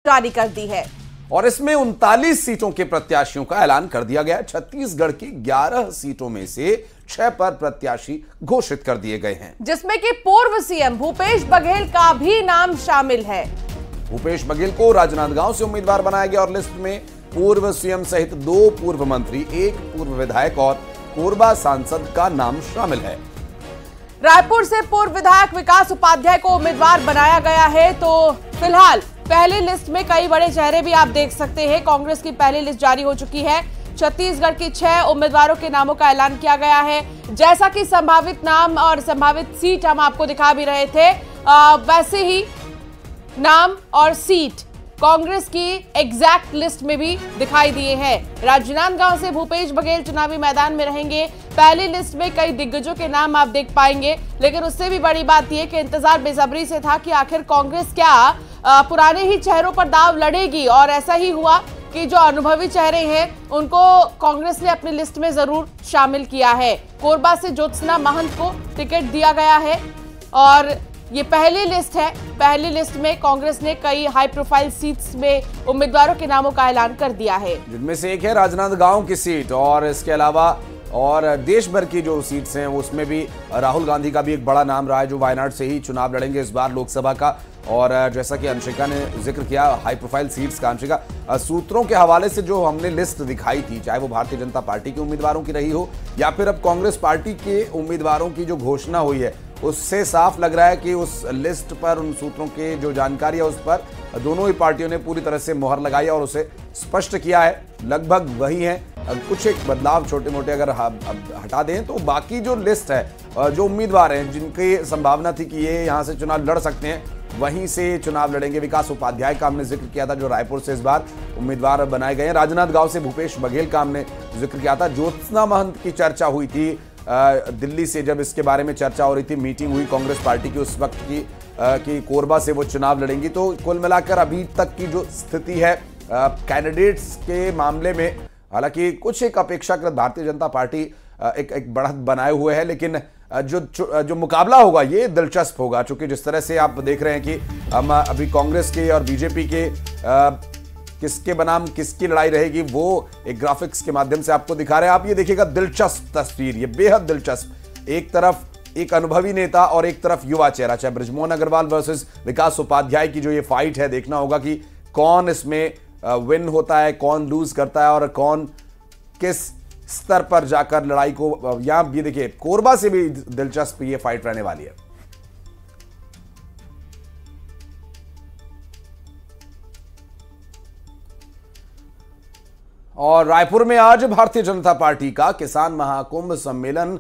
जारी कर दी है और इसमें 39 सीटों के प्रत्याशियों का ऐलान कर दिया गया। छत्तीसगढ़ की 11 सीटों में से 6 पर प्रत्याशी घोषित कर दिए गए हैं, जिसमें कि पूर्व सीएम भूपेश बघेल का भी नाम शामिल है। भूपेश बघेल को राजनांदगांव से उम्मीदवार बनाया गया और लिस्ट में पूर्व सीएम सहित 2 पूर्व मंत्री, 1 पूर्व विधायक और कोरबा सांसद का नाम शामिल है। रायपुर से पूर्व विधायक विकास उपाध्याय को उम्मीदवार बनाया गया है। तो फिलहाल पहली लिस्ट में कई बड़े चेहरे भी आप देख सकते हैं। कांग्रेस की पहली लिस्ट जारी हो चुकी है। छत्तीसगढ़ की 6 उम्मीदवारों के नामों का ऐलान किया गया है। जैसा कि संभावित नाम और संभावित सीट हम आपको दिखा भी रहे थे, वैसे ही नाम और सीट कांग्रेस की एग्जैक्ट लिस्ट में भी दिखाई दिए हैं। राजनांदगांव से भूपेश बघेल चुनावी मैदान में रहेंगे। पहली लिस्ट में कई दिग्गजों के नाम आप देख पाएंगे, लेकिन उससे भी बड़ी बात यह कि इंतजार बेसब्री से था कि आखिर कांग्रेस क्या पुराने ही चेहरों पर दाव लड़ेगी, और ऐसा ही हुआ कि जो अनुभवी चेहरे हैं उनको कांग्रेस ने अपनी लिस्ट में जरूर शामिल किया है। कोरबा से ज्योत्सना महंत को टिकट दिया गया है और ये पहली लिस्ट है। पहली लिस्ट में कांग्रेस ने कई हाई प्रोफाइल सीट्स में उम्मीदवारों के नामों का ऐलान कर दिया है, जिनमें से एक है राजनांदगांव की सीट, और इसके अलावा और देश भर की जो सीट्स हैं उसमें भी राहुल गांधी का भी एक बड़ा नाम रहा है, जो वायनाड से ही चुनाव लड़ेंगे इस बार लोकसभा का। और जैसा कि अंशिका ने जिक्र किया हाई प्रोफाइल सीट्स का, अंशिका सूत्रों के हवाले से जो हमने लिस्ट दिखाई थी, चाहे वो भारतीय जनता पार्टी के उम्मीदवारों की रही हो या फिर अब कांग्रेस पार्टी के उम्मीदवारों की जो घोषणा हुई है, उससे साफ लग रहा है कि उस लिस्ट पर, उन सूत्रों की जो जानकारी है उस पर दोनों ही पार्टियों ने पूरी तरह से मुहर लगाई है और उसे स्पष्ट किया है। लगभग वही है, कुछ एक बदलाव छोटे मोटे अगर हटा दें तो बाकी जो लिस्ट है, जो उम्मीदवार हैं जिनकी संभावना थी कि ये यहाँ से चुनाव लड़ सकते हैं, वहीं से चुनाव लड़ेंगे। विकास उपाध्याय का हमने जिक्र किया था, जो रायपुर से इस बार उम्मीदवार बनाए गए हैं। राजनांदगांव से भूपेश बघेल का हमने जिक्र किया था। ज्योत्सना महंत की चर्चा हुई थी दिल्ली से, जब इसके बारे में चर्चा हो रही थी, मीटिंग हुई कांग्रेस पार्टी की उस वक्त की कि कोरबा से वो चुनाव लड़ेंगी। तो कुल मिलाकर अभी तक की जो स्थिति है कैंडिडेट्स के मामले में, हालांकि कुछ एक अपेक्षाकृत भारतीय जनता पार्टी एक बढ़त बनाए हुए है, लेकिन जो मुकाबला होगा ये दिलचस्प होगा, क्योंकि जिस तरह से आप देख रहे हैं कि हम अभी कांग्रेस के और बीजेपी के किसके बनाम किसकी लड़ाई रहेगी वो एक ग्राफिक्स के माध्यम से आपको दिखा रहे हैं। आप ये देखिएगा, दिलचस्प तस्वीर, ये बेहद दिलचस्प। एक तरफ एक अनुभवी नेता और एक तरफ युवा चेहरा, चाहे बृजमोहन अग्रवाल वर्सेस विकास उपाध्याय की जो ये फाइट है, देखना होगा कि कौन इसमें विन होता है, कौन लूज करता है और कौन किस स्तर पर जाकर लड़ाई को, यहां ये देखिए कोरबा से भी दिलचस्प ये फाइट रहने वाली है। और रायपुर में आज भारतीय जनता पार्टी का किसान महाकुंभ सम्मेलन